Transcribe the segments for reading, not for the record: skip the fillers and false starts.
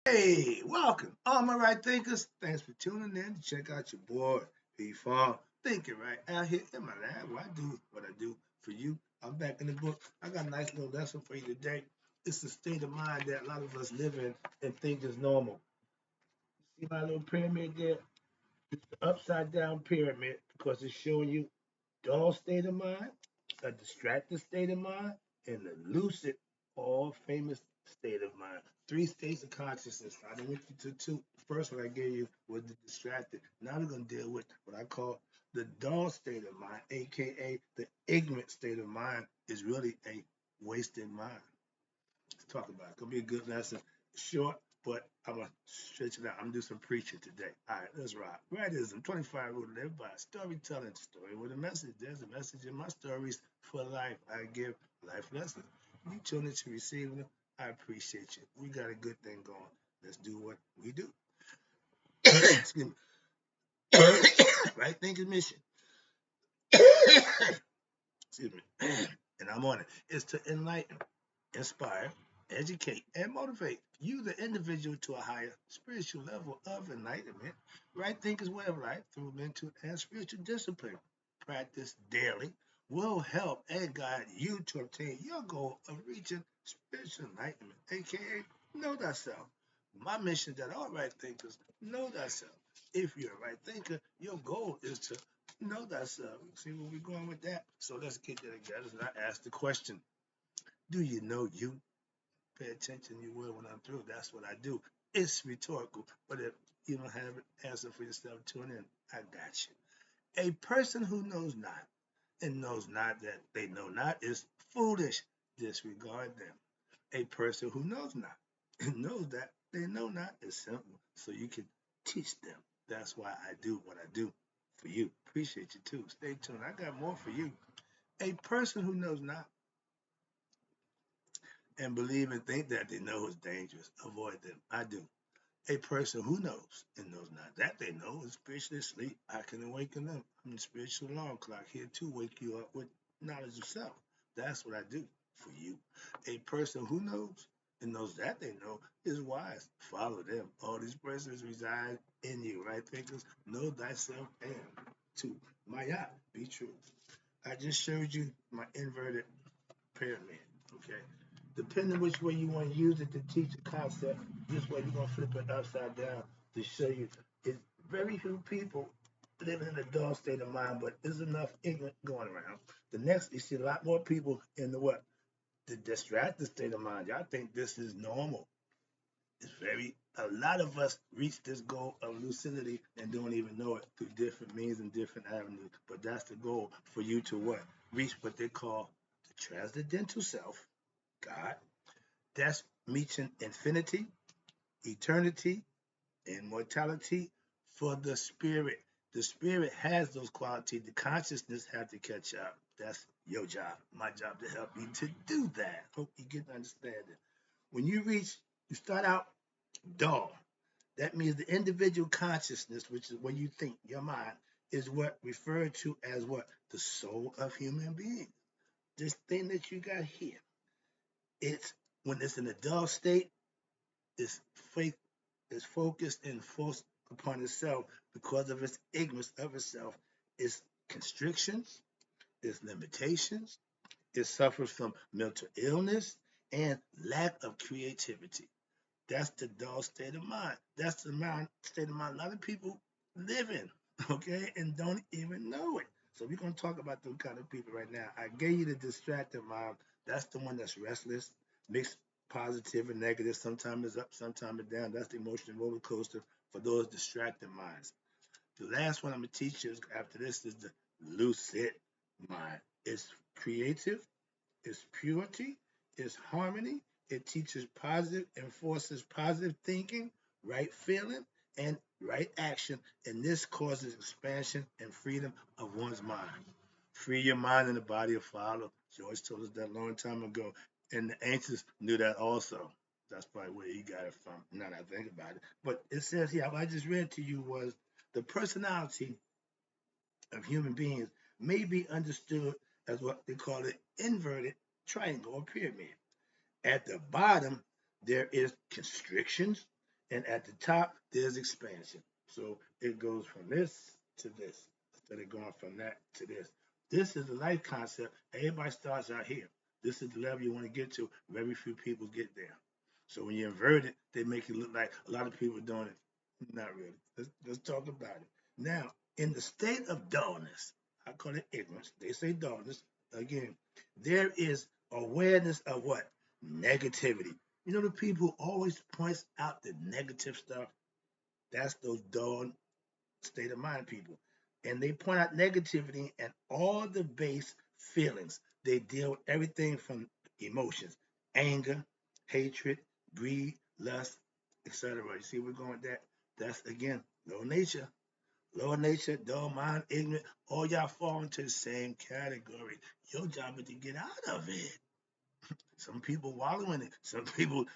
Hey, welcome, all my right thinkers. Thanks for tuning in to check out your boy, P-Farm. Thinking right out here in my lab where I do what I do for you. I'm back in the book. I got a nice little lesson for you today. It's the state of mind that a lot of us live in and think is normal. See my little pyramid there? It's the upside down pyramid because it's showing you dull state of mind, a distracted state of mind, and a lucid, all famous state of mind. Three states of consciousness. I done went you to two. First one I gave you was the distracted. Now we're going to deal with what I call the dull state of mind, aka the ignorant state of mind, is really a wasted mind. Let's talk about it. It's gonna be a good lesson. Short, but I'm gonna stretch it out. I'm gonna do some preaching today. All right, let's rock. Rightism, 25 rule to live by. Storytelling, story with a message. There's a message in my stories for life. I give life lessons. You tune in to receive them. I appreciate you. We got a good thing going. Let's do what we do. Excuse me. Right thinking mission. Excuse me. And I'm on it. It's to enlighten, inspire, educate, and motivate you, the individual, to a higher spiritual level of enlightenment. Right thinkers way of life through mental and spiritual discipline. Practice daily will help and guide you to obtain your goal of reaching spiritual enlightenment, aka know thyself. My mission is that all right thinkers know thyself. If you're a right thinker, your goal is to know thyself. See where we're going with that? So let's get that together. And I ask the question, do you know you? Pay attention, you will when I'm through. That's what I do. It's rhetorical, but if you don't have an answer for yourself, tune in. I got you. A person who knows not and knows not that they know not is foolish. Disregard them. A person who knows not and knows that they know not is simple, so you can teach them. That's why I do what I do for you. Appreciate you too. Stay tuned. I got more for you. A person who knows not and believe and think that they know is dangerous. Avoid them. I do. A person who knows and knows not that they know is spiritually asleep. I can awaken them. I'm the spiritual alarm clock here to wake you up with knowledge of self. That's what I do for you. A person who knows and knows that they know is wise. Follow them. All these persons reside in you, right? Thinkers, know thyself and to Maya, be true. I just showed you my inverted pyramid. Okay. Depending which way you want to use it to teach a concept, this way you're gonna flip it upside down to show you it's very few people living in a dull state of mind, but there's enough ignorant going around. The next, you see a lot more people in the what? The distracted state of mind. Y'all think this is normal. It's very a lot of us reach this goal of lucidity and don't even know it through different means and different avenues. But that's the goal for you to what? Reach what they call the transcendental self, God. That's reaching infinity, eternity, immortality for the spirit. The spirit has those qualities. The consciousness has to catch up. That's your job. My job to help you to do that. Hope you get understanding. When you reach, you start out dull. That means the individual consciousness, which is what you think, your mind, is what referred to as what? The soul of human beings. This thing that you got here. It's when it's in a dull state, its faith is focused and forced upon itself because of its ignorance of itself, its constrictions, its limitations. It suffers from mental illness and lack of creativity. That's the dull state of mind. That's the state of mind a lot of people live in, okay, and don't even know it. So we're going to talk about those kind of people right now. I gave you the distracted mind. That's the one that's restless, mixed positive and negative. Sometimes it's up, sometimes it's down. That's the emotional roller coaster for those distracted minds. The last one I'm going to teach you after this is the lucid mind. It's creative, is purity, is harmony. It teaches positive, enforces positive thinking, right feeling, and right action. And this causes expansion and freedom of one's mind. Free your mind and the body will follow. George told us that a long time ago. And the ancients knew that also. That's probably where he got it from. Now that I think about it. But it says here, what I just read to you was the personality of human beings may be understood as what they call an inverted triangle or pyramid. At the bottom, there is constrictions And at the top, there's expansion. So it goes from this to this instead of going from that to this. This is the life concept. Everybody starts out here. This is the level you want to get to. Very few people get there. So when you invert it, they make it look like a lot of people doing it. Not really. Let's talk about it. Now, in the state of dullness, I call it ignorance. They say dullness. Again, there is awareness of what? Negativity. You know the people who always points out the negative stuff? That's those dull state of mind people. And they point out negativity and all the base feelings. They deal with everything from emotions, anger, hatred, greed, lust, etc. You see where we're going with that? That's again low nature. Low nature, dull mind, ignorant, all y'all fall into the same category. Your job is to get out of it. Some people wallow in it. Some people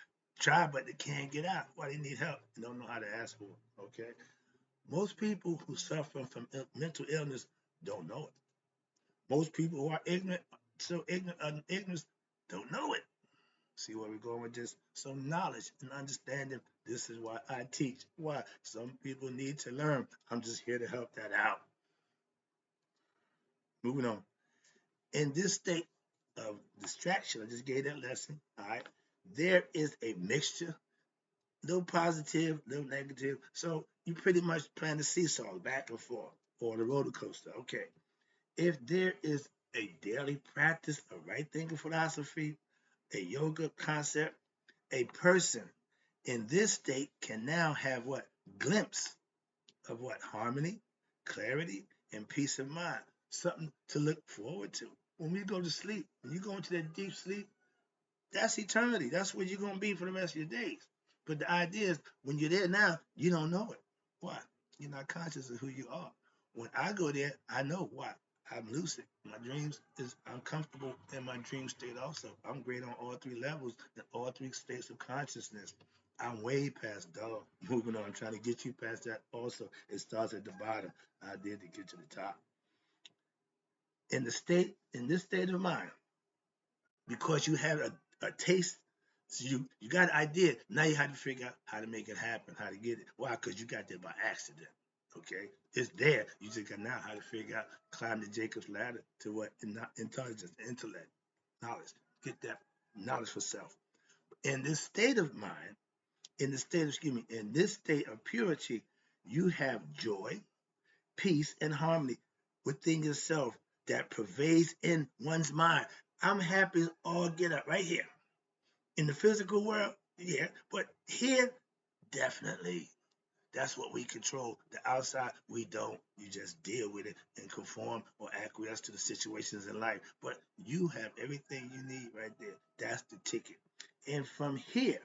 try, but they can't get out. Why they need help and don't know how to ask for it. Okay. Most people who suffer from mental illness don't know it. Most people who are ignorant, so ignorant of ignorance, don't know it. See where we're going with this? So knowledge and understanding. This is why I teach. Why? Some people need to learn. I'm just here to help that out. Moving on. In this state of distraction, I just gave that lesson. All right. There is a mixture, no positive, no negative. So you pretty much plan the seesaw back and forth or the roller coaster. Okay. If there is a daily practice of right thinking philosophy, a yoga concept, a person in this state can now have what? Glimpse of what? Harmony, clarity, and peace of mind. Something to look forward to. When we go to sleep, when you go into that deep sleep, that's eternity. That's where you're going to be for the rest of your days. But the idea is, when you're there now, you don't know it. Why? You're not conscious of who you are. When I go there, I know why. I'm lucid. My dreams is I'm comfortable in my dream state also. I'm great on all three levels and all three states of consciousness. I'm way past dog. Moving on. I'm trying to get you past that also. It starts at the bottom. I did to get to the top. In this state of mind, because you have a taste. So you got an idea. Now you have to figure out how to make it happen, how to get it. Why? Because you got there by accident. Okay, it's there. You just got now how to figure out, climb the Jacob's ladder to what? Intelligence, intellect, knowledge. Get that knowledge for self. In this state of mind, in this state of purity, you have joy, peace, and harmony within yourself that pervades in one's mind. I'm happy as all get up right here. In the physical world, yeah, but here, definitely. That's what we control. The outside, we don't. You just deal with it and conform or acquiesce to the situations in life. But you have everything you need right there. That's the ticket. And from here,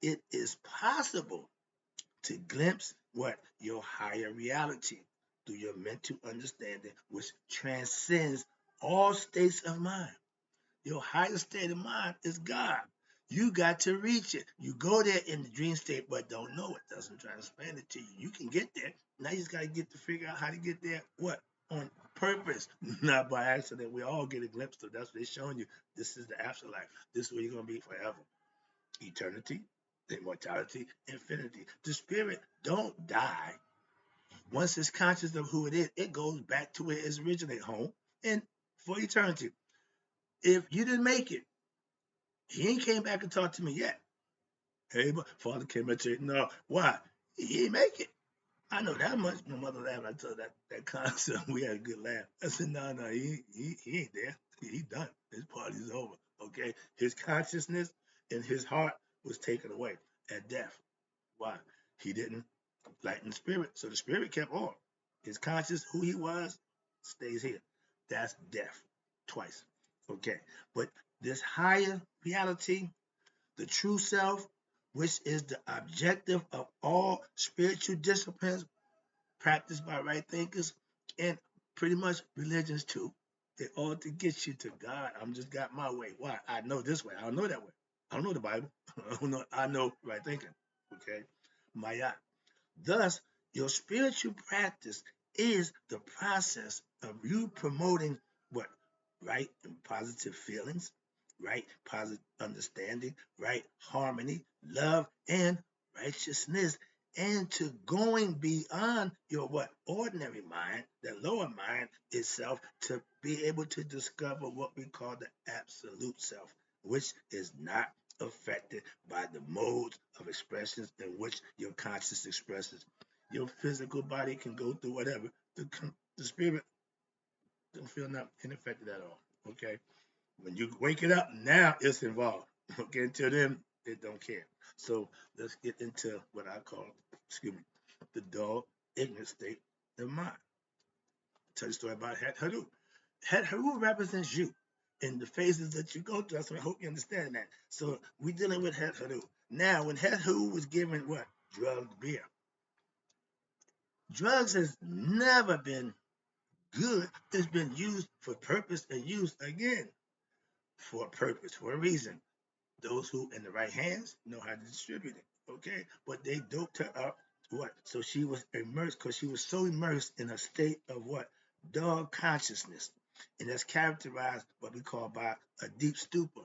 it is possible to glimpse what? Your higher reality through your mental understanding, which transcends all states of mind. Your highest state of mind is God. You got to reach it. You go there in the dream state, but don't know it. Doesn't try to explain it to you. You can get there. Now you just got to get to figure out how to get there. What? On purpose, not by accident. We all get a glimpse of. That's what they're showing you. This is the afterlife. This is where you're gonna be forever. Eternity, immortality, infinity. The spirit don't die. Once it's conscious of who it is, it goes back to where it originated, home, and for eternity. If you didn't make it, he ain't came back and talked to me yet. Hey, but father came back to you. No, why? He ain't make it. I know that much. My mother laughed. I told her that concept. We had a good laugh. I said, no, he ain't there. He done. His party's over. Okay. His consciousness and his heart was taken away at death. Why? He didn't lighten the spirit. So the spirit kept on. His conscious, who he was, stays here. That's death. Twice. Okay. But this higher reality, the true self, which is the objective of all spiritual disciplines practiced by right thinkers and pretty much religions too. They all to get you to God. I'm just got my way. Why? I know this way. I don't know that way. I don't know the Bible. I know right thinking. Okay? Maya. Thus, your spiritual practice is the process of you promoting what? Right and positive feelings, right positive understanding, right harmony, love, and righteousness, and to going beyond your what ordinary mind, the lower mind itself, to be able to discover what we call the absolute self, which is not affected by the modes of expressions in which your conscious expresses. Your physical body can go through whatever. The spirit don't feel not unaffected at all. Okay. When you wake it up, now it's involved. Okay, until then, it don't care. So let's get into what I call, excuse me, the dull, ignorant state of mind. I'll tell you a story about Het Haru. Het Haru represents you in the phases that you go through. So I hope you understand that. So we're dealing with Het Haru. Now, when Het Haru was given what? Drugged beer. Drugs has never been good. It's been used for purpose and used again for a purpose, for a reason. Those who in the right hands know how to distribute it. Okay, but they doped her up. What? So she was immersed because she was so immersed in a state of what? Dog consciousness, and that's characterized what we call by a deep stupor.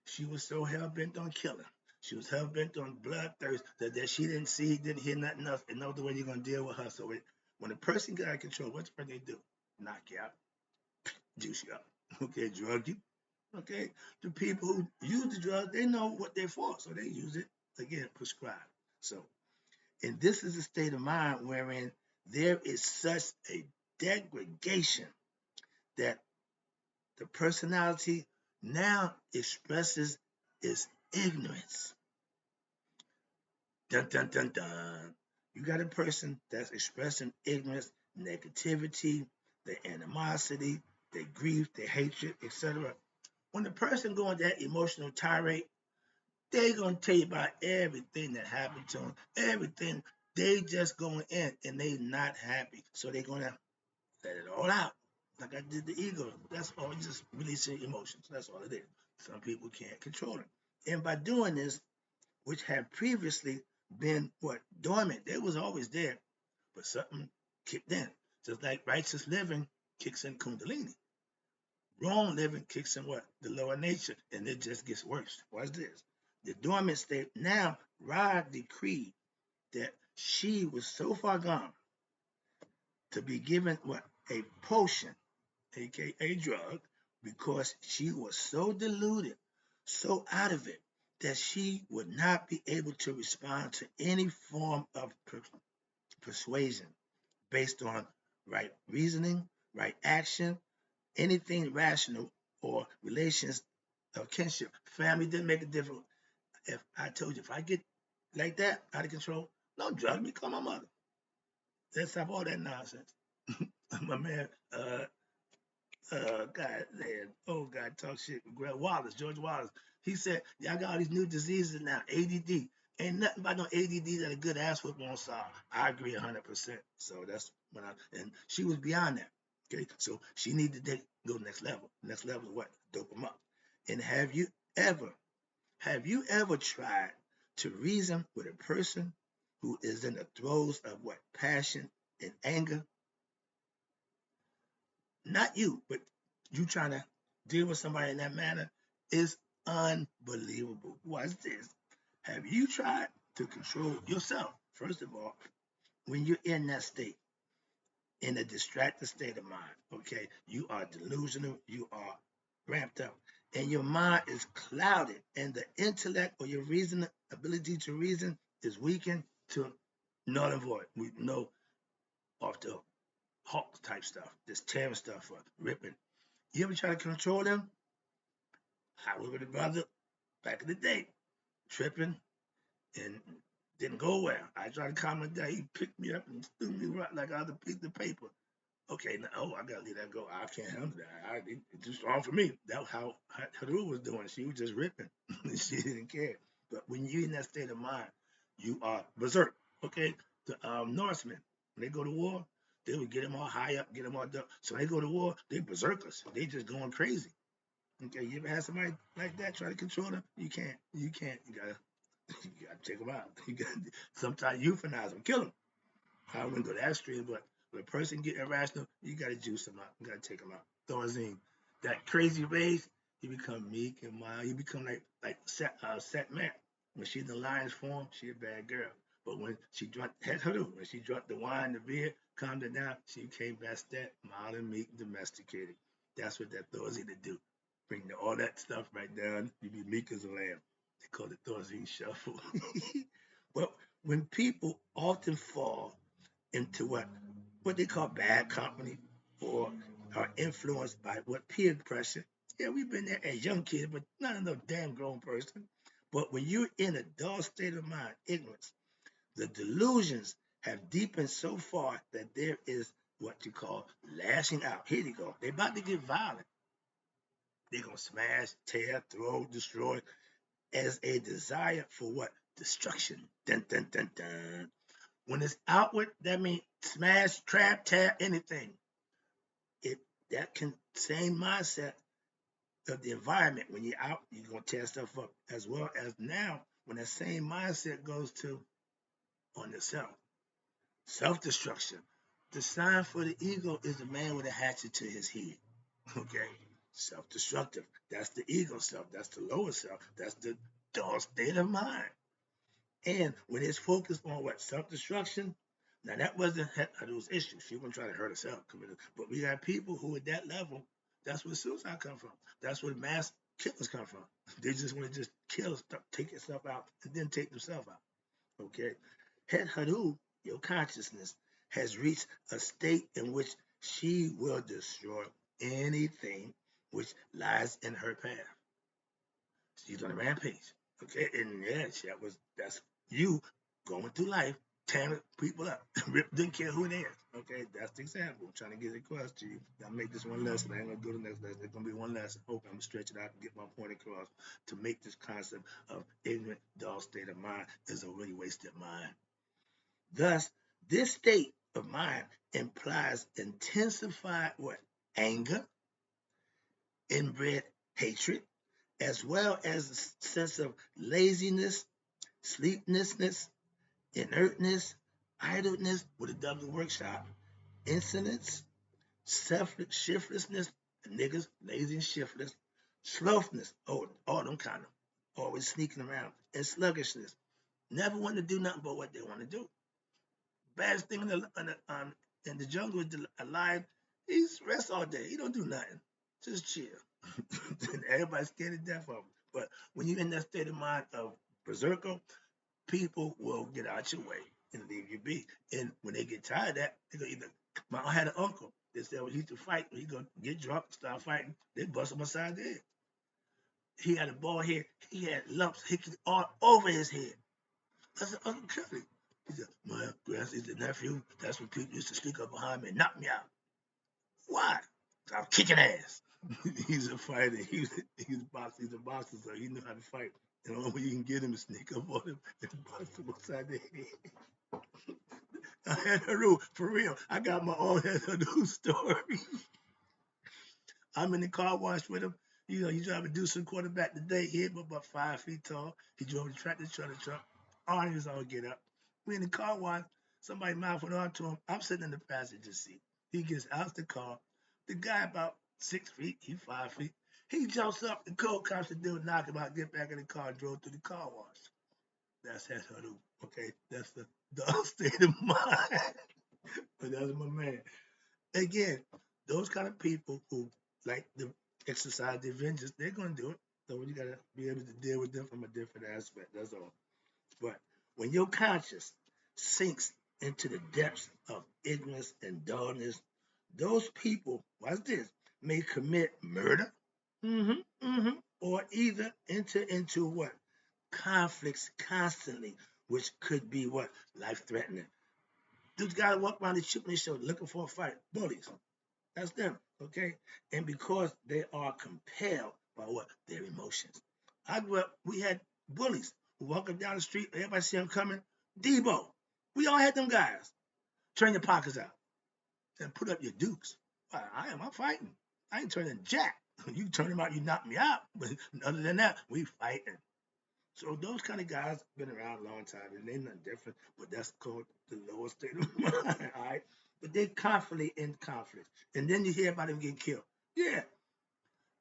She was so hell bent on killing. She was hell bent on bloodthirst that she didn't see, didn't hear nothing else, and know the way you're gonna deal with her. So when a person got out of control, what's what they do? Knock you out, juice you up, okay, drug you. Okay, the people who use the drug, they know what they're for, so they use it again, prescribed. So, and this is a state of mind wherein there is such a degradation that the personality now expresses its ignorance. Dun dun dun dun. You got a person that's expressing ignorance, negativity, their animosity, their grief, their hatred, etc. When the person going that emotional tirade, they're gonna tell you about everything that happened to them, everything. They just going in and they not happy, so they're gonna let it all out, like I did the ego. That's all, just releasing emotions. That's all it is. Some people can't control it, and by doing this, which had previously been what dormant, they was always there, but something kicked in, just like righteous living kicks in Kundalini. Wrong living kicks in what? The lower nature, and it just gets worse. Watch this. The dormant state. Now, Ra decreed that she was so far gone to be given what? A potion, aka drug, because she was so deluded, so out of it, that she would not be able to respond to any form of persuasion based on right reasoning, right action, anything rational or relations of kinship. Family didn't make a difference. If I told you, if I get like that out of control, don't drug me, call my mother. Let's stop all that nonsense. My man, God, man, oh God, talk shit. Greg Wallace, George Wallace. He said, y'all got all these new diseases now, ADD. Ain't nothing about no ADD that a good ass whip won't solve. I agree 100%. So that's when and she was beyond that. Okay, so she needed to go next level. Next level is what? Dope them up. And have you ever tried to reason with a person who is in the throes of what? Passion and anger? Not you, but you trying to deal with somebody in that manner is unbelievable. Watch this. Have you tried to control yourself? First of all, when you're in that state, in a distracted state of mind, okay, you are delusional, you are ramped up, and your mind is clouded, and the intellect or your reason ability to reason is weakened to null and void. We know off the Hulk type stuff, just tearing stuff up, ripping. You ever try to control them? I was with a brother back in the day, tripping and didn't go well. I tried to calm him down. He picked me up and threw me right like I was a piece of paper. Okay, now, I gotta let that go. I can't handle that. It's too strong for me. That was how Haru was doing. She was just ripping. She didn't care. But when you're in that state of mind, you are berserk. Okay, the Norsemen, when they go to war, they would get them all high up, get them all up. So when they go to war, they berserkers. They just going crazy. Okay, you ever had somebody like that try to control them? You can't. You can't. You gotta. You gotta take them out. You got sometimes euthanize them, kill them. I wouldn't go that extreme, but when a person get irrational, you gotta juice them out. You gotta take them out. Thorazine, that crazy rage, you become meek and mild. You become like set man. When she's in the lion's form, she a bad girl. But when she drunk, heck her do. When she drunk the wine, the beer, calmed her down, she came back step, mild and meek, and domesticated. That's what that Thorazine to do. Bring all that stuff right down. You be meek as a lamb. They call it Thorazine shuffle. Well, when people often fall into what they call bad company or are influenced by what peer pressure. Yeah, we've been there as young kids, but not no damn grown person. But when you're in a dull state of mind, ignorance, the delusions have deepened so far that there is what you call lashing out. Here you go. They're about to get violent. They're gonna smash, tear, throw, destroy as a desire for what? Destruction. Dun dun dun dun. When it's outward, that means smash, trap, tear, anything. It that can same mindset of the environment. When you're out, you're gonna tear stuff up. As well as now, when that same mindset goes to on the self, self-destruction. The sign for the ego is the man with a hatchet to his head. Okay, self-destructive. That's the ego self. That's the lower self. That's the dull state of mind. And when it's focused on what self-destruction, now that wasn't Haru's issue. She wasn't trying to hurt herself. But we got people who at that level, that's where suicide come from. That's where mass killers come from. They just want to just kill stuff, take yourself out, and then take themselves out. Okay. Het Haru, your consciousness, has reached a state in which she will destroy anything which lies in her path. She's on a rampage. Okay, and yeah, that's you going through life, tearing people up. Rip didn't care who it is. Okay, that's the example. I'm trying to get it across to you. I'll make this one lesson. I ain't gonna go to the next lesson. It's gonna be one lesson. Hope I'm gonna stretch it out and get my point across to make this concept of ignorant, dull state of mind is a really wasted mind. Thus, this state of mind implies intensified what? Anger, inbred hatred, as well as a sense of laziness, sleeplessness, inertness, idleness with a double workshop, insolence, shiftlessness, niggas, lazy and shiftless, slowness, all them kind of, always sneaking around, and sluggishness, never want to do nothing but what they want to do. Baddest thing in the jungle is a lion, he's rest all day, he don't do nothing, just chill. Everybody's scared to death of him. But when you're in that state of mind of berserker, people will get out your way and leave you be. And when they get tired of that, they go either. I had an uncle. They said when he used to fight, he go get drunk, start fighting. They bust him aside the head. He had a bald head. He had lumps hicking all over his head. I said, Uncle Kelly. He said, my grandson, the nephew. That's when people used to sneak up behind me and knock me out. Why? I'm kicking ass. He's a fighter. He's a boxer. He's a boxer, so he knew how to fight. And the only way you can get him is sneak up on him and bust him upside the head. I had Haru, for real. I got my own Haru story. I'm in the car wash with him. You know, he's driving Deuce quarterback today. He hit about 5 feet tall. He drove the tractor truck. Arnie was all get up. We in the car wash. Somebody mouthing on to him. I'm sitting in the passenger seat. He gets out the car. The guy about 6 feet. He 5 feet. He jumps up. The cold cops to do knock him out. Get back in the car. Drove through the car wash. That's Haru. Okay, that's the state of mind. But that's my man. Again, those kind of people who like to exercise their vengeance, they're gonna do it. So you gotta be able to deal with them from a different aspect. That's all. But when your conscience sinks into the depths of ignorance and dullness, those people, watch this, may commit murder, or either enter into what? Conflicts constantly, which could be what? Life threatening. Dudes gotta walk around the chimney show looking for a fight. Bullies. That's them, okay? And because they are compelled by what? Their emotions. I grew up, we had bullies who walk up down the street, everybody see them coming. Debo. We all had them guys. Turn your pockets out and put up your dukes. I'm fighting. I ain't turning jack. You turn them out, you knock me out. But other than that, we fighting. So those kind of guys been around a long time, and they're not different, but that's called the lower state of mind, all right? But they constantly in conflict. And then you hear about them getting killed. Yeah,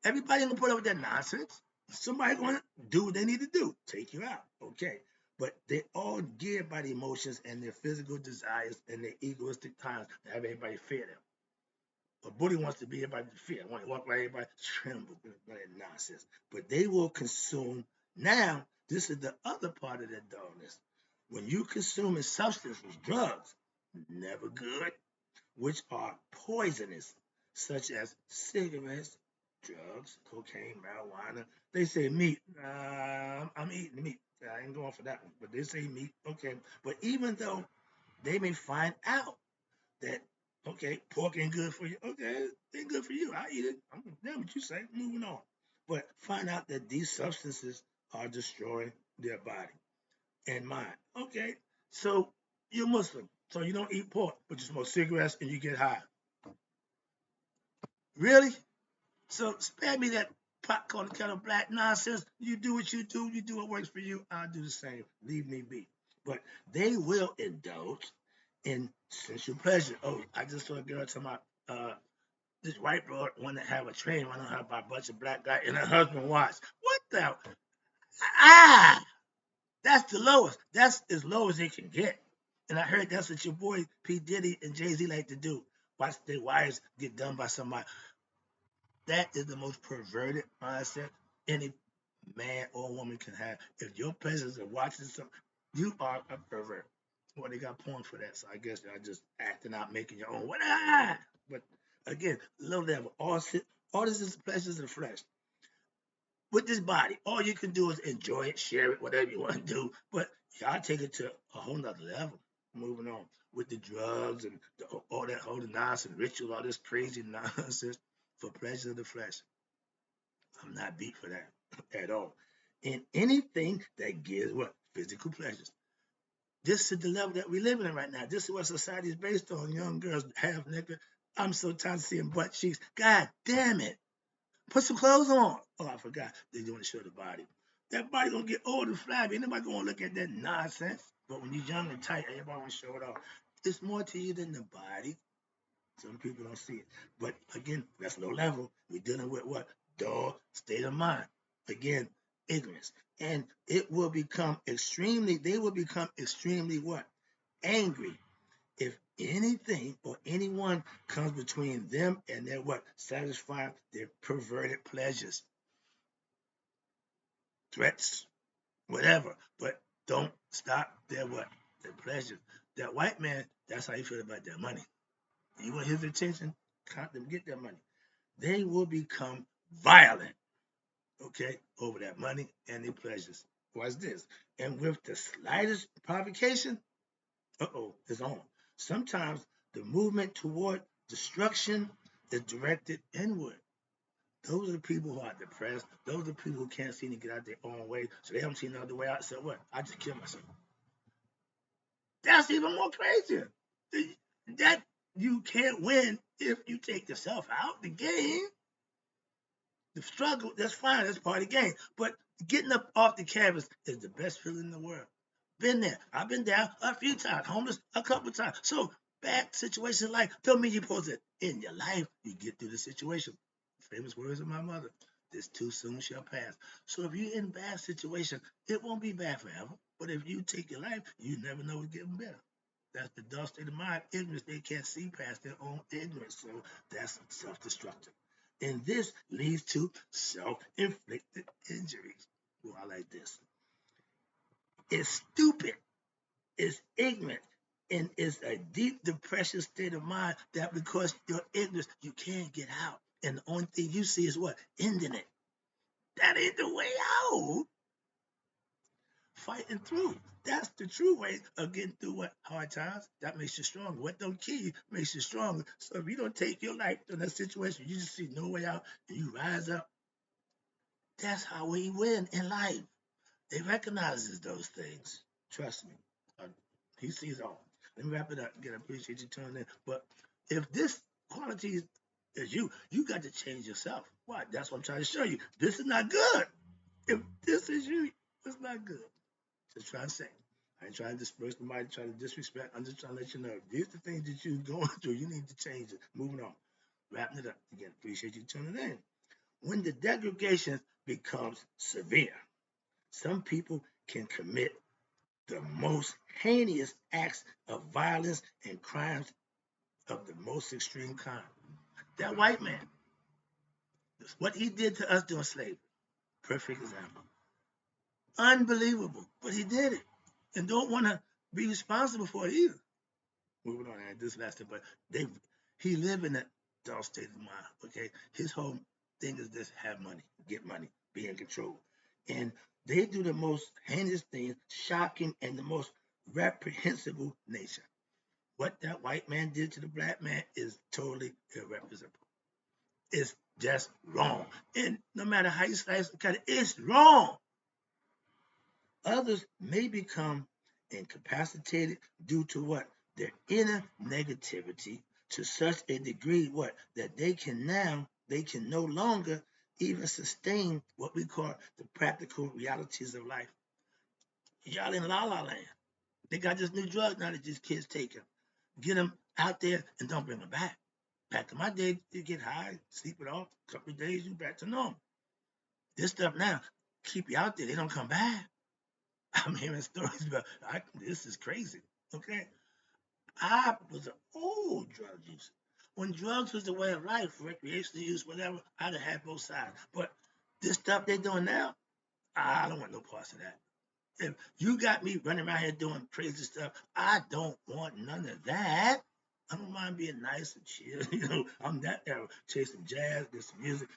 everybody gonna put up with that nonsense. Somebody going to do what they need to do, take you out, okay? But they all geared by the emotions and their physical desires and their egoistic times to have everybody fear them. A bully wants to be everybody to fear. Want to walk by everybody, tremble, that nonsense. But they will consume. Now, this is the other part of that darkness. When you consume a substance, drugs, never good, which are poisonous, such as cigarettes, drugs, cocaine, marijuana. They say meat. I'm eating meat. I ain't going for that one. But they say meat. Okay. But even though they may find out that, okay, pork ain't good for you. Okay, it ain't good for you. I eat it. I'm damn what you say. Moving on. But find out that these substances are destroying their body and mind. Okay. So you're Muslim. So you don't eat pork, but you smoke cigarettes and you get high. Really? So spare me that popcorn kettle black nonsense. You do what you do. You do what works for you. I'll do the same. Leave me be. But they will indulge in sensual pleasure. Oh, I just saw a girl talking about this white girl wanted to have a train run on her by a bunch of black guys and her husband watched. What the? Ah! That's the lowest. That's as low as it can get. And I heard that's what your boy P. Diddy and Jay-Z like to do. Watch their wives get done by somebody. That is the most perverted mindset any man or woman can have. If your pleasures are watching something, you are a pervert. Well, they got porn for that, so I guess they're just acting out, making your own. What? But again, low level. All this is pleasures of the flesh. With this body, all you can do is enjoy it, share it, whatever you want to do. But y'all take it to a whole nother level. Moving on with the drugs and all that holy nonsense, ritual, all this crazy nonsense for pleasure of the flesh. I'm not beat for that at all. And anything that gives what? Physical pleasures. This is the level that we're living in right now. This is what society is based on. Young girls half naked. I'm so tired of seeing butt cheeks. God damn it. Put some clothes on. Oh, I forgot. They want to show the body. That body gonna get old and flabby. Ain't nobody gonna look at that nonsense. But when you're young and tight, everybody wanna show it off. It's more to you than the body. Some people don't see it. But again, that's low level. We're dealing with what? Dull state of mind. Again, ignorance. And it will become extremely, they will become extremely what? Angry if anything or anyone comes between them and their what? Satisfying their perverted pleasures, threats, whatever. But don't stop their what? Their pleasures. That white man, that's how you feel about their money. You want his attention? Count them, get their money. They will become violent, okay, over that money and their pleasures. Watch this. And with the slightest provocation, it's on. Sometimes the movement toward destruction is directed inward. Those are the people who are depressed. Those are the people who can't seem to get out their own way. So they don't see another way out. So what? I just kill myself. That's even more crazier. That you can't win if you take yourself out the game. The struggle, that's fine, that's part of the game. But getting up off the canvas is the best feeling in the world. Been there. I've been down a few times, homeless a couple of times. So bad situations like don't mean you're supposed to in your life you get through the situation. Famous words of my mother. This too soon shall pass. So if you're in a bad situation, it won't be bad forever. But if you take your life, you never know it's getting better. That's the dull state of mind, ignorance. They can't see past their own ignorance. So that's self-destructive. And this leads to self-inflicted injuries. Well, I like this. It's stupid, it's ignorant, and it's a deep depression state of mind that because you're ignorant, you can't get out. And the only thing you see is what? Ending it. That ain't the way out. Fighting through. That's the true way of getting through what hard times. That makes you stronger. What don't kill you makes you stronger. So if you don't take your life in that situation, you just see no way out and you rise up. That's how we win in life. They recognizes those things. Trust me. Uh, he sees all. Let me wrap it up. Again, I appreciate you tuning in. But if this quality is you, you got to change yourself. Why? That's what I'm trying to show you. This is not good. If this is you, it's not good. Just trying to say. I ain't trying to disperse somebody, trying to disrespect. I'm just trying to let you know. These are the things that you're going through. You need to change it. Moving on. Wrapping it up. Again, appreciate you tuning in. When the degradation becomes severe. Some people can commit the most heinous acts of violence and crimes of the most extreme kind. That white man, what he did to us during slavery, perfect example. Unbelievable, but he did it, and don't want to be responsible for it either. Moving on, this last thing, but they, he live in that dull state of mind. Okay, his whole thing is just have money, get money, be in control, and they do the most heinous things, shocking and the most reprehensible nature. What that white man did to the black man is totally irreprehensible. It's just wrong. And no matter how you slice and cut it, it's wrong. Others may become incapacitated due to what? Their inner negativity to such a degree what? That they can no longer even sustain what we call the practical realities of life. Y'all in la la land. They got this new drug now that these kids taking. Get them out there and don't bring them back. Back in my day, you get high, sleep it off, a couple of days, you back to normal. This stuff now, keep you out there, they don't come back. I'm hearing stories about this is crazy. Okay. I was an old drug user. When drugs was the way of life, recreational use, whatever, I'd have had both sides. But this stuff they're doing now, I don't want no parts of that. If you got me running around here doing crazy stuff, I don't want none of that. I don't mind being nice and chill. I'm that era, chasing jazz, get some music,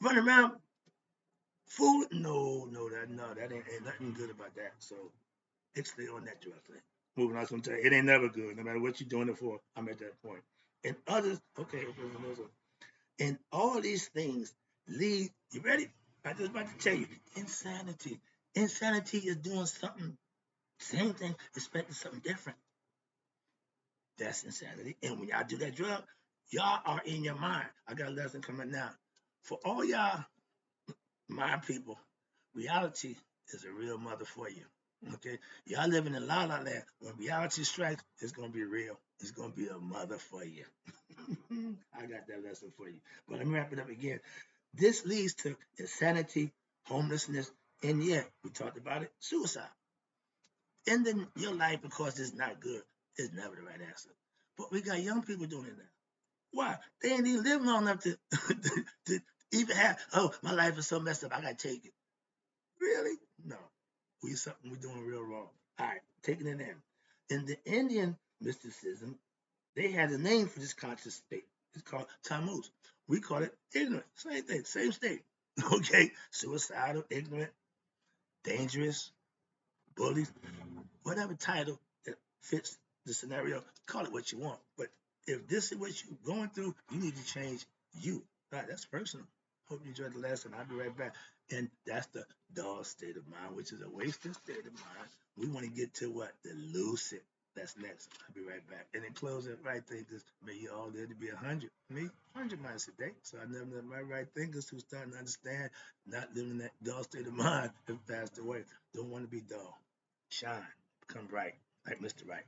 running around, fool. That ain't nothing good about that. So stay on that drug thing. Moving on, sometimes it ain't never good, no matter what you're doing it for. I'm at that point. And others, okay, and all these things lead. You ready? I just about to tell you, insanity. Insanity is doing something, same thing, expecting something different. That's insanity. And when y'all do that drug, y'all are in your mind. I got a lesson coming now. For all y'all mind people, reality is a real mother for you. Okay? Y'all living in la la land. When reality strikes, it's gonna be real. It's gonna be a mother for you. I got that lesson for you. But let me wrap it up again. This leads to insanity, homelessness, and yet, we talked about it, suicide. Ending your life because it's not good is never the right answer. But we got young people doing it now. Why? They ain't even lived long enough to, to even have, oh, my life is so messed up, I gotta take it. Really? No. We're doing real wrong. All right, taking it in. In the Indian mysticism, they had a name for this conscious state. It's called tamus. We call it ignorant. Same thing, same state. Okay? Suicidal, ignorant, dangerous, bullies, whatever title that fits the scenario, call it what you want. But if this is what you're going through, you need to change you. All right, that's personal. Hope you enjoyed the lesson. I'll be right back. And that's the dull state of mind, which is a wasted state of mind. We want to get to what? The lucid. That's next. I'll be right back. And in closing, right thinkers, may you all live to be 100. Me, 100 miles a day. So I never let my right thinkers who starting to understand, not living in that dull state of mind, have passed away. Don't want to be dull. Shine. Become bright. Like Mr. Right.